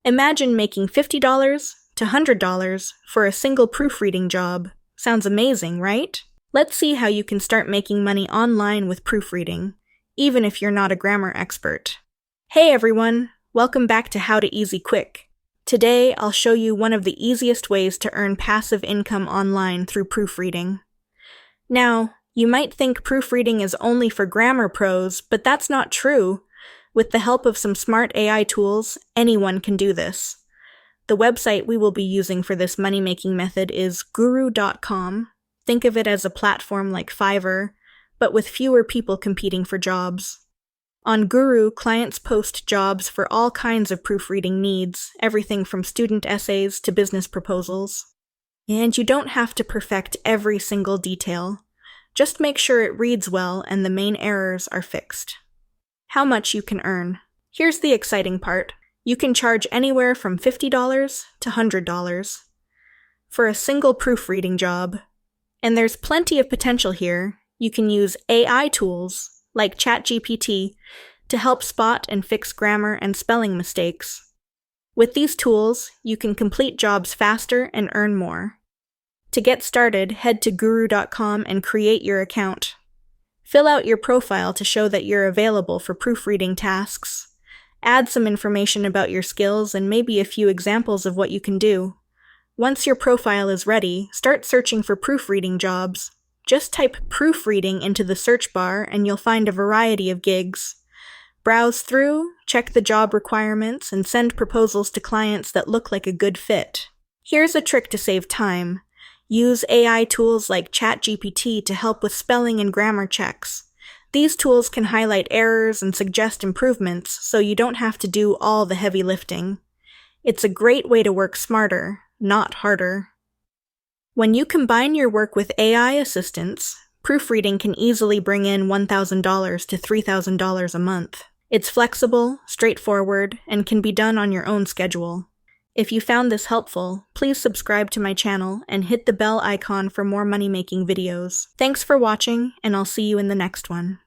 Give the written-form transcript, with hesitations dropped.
Imagine making $50 to $100 for a single proofreading job. Sounds amazing, right? Let's see how you can start making money online with proofreading, even if you're not a grammar expert. Hey everyone, welcome back to How to Easy Quick. Today, I'll show you one of the easiest ways to earn passive income online through proofreading. Now, you might think proofreading is only for grammar pros, but that's not true. With the help of some smart AI tools, anyone can do this. The website we will be using for this money-making method is guru.com. Think of it as a platform like Fiverr, but with fewer people competing for jobs. On Guru, clients post jobs for all kinds of proofreading needs, everything from student essays to business proposals. And you don't have to perfect every single detail. Just make sure it reads well and the main errors are fixed. How much you can earn. Here's the exciting part. You can charge anywhere from $50 to $100 for a single proofreading job. And there's plenty of potential here. You can use AI tools like ChatGPT to help spot and fix grammar and spelling mistakes. With these tools, you can complete jobs faster and earn more. To get started, head to guru.com and create your account. Fill out your profile to show that you're available for proofreading tasks. Add some information about your skills and maybe a few examples of what you can do. Once your profile is ready, start searching for proofreading jobs. Just type proofreading into the search bar and you'll find a variety of gigs. Browse through, check the job requirements, and send proposals to clients that look like a good fit. Here's a trick to save time. Use AI tools like ChatGPT to help with spelling and grammar checks. These tools can highlight errors and suggest improvements, so you don't have to do all the heavy lifting. It's a great way to work smarter, not harder. When you combine your work with AI assistance, proofreading can easily bring in $1,000 to $3,000 a month. It's flexible, straightforward, and can be done on your own schedule. If you found this helpful, please subscribe to my channel and hit the bell icon for more money-making videos. Thanks for watching, and I'll see you in the next one.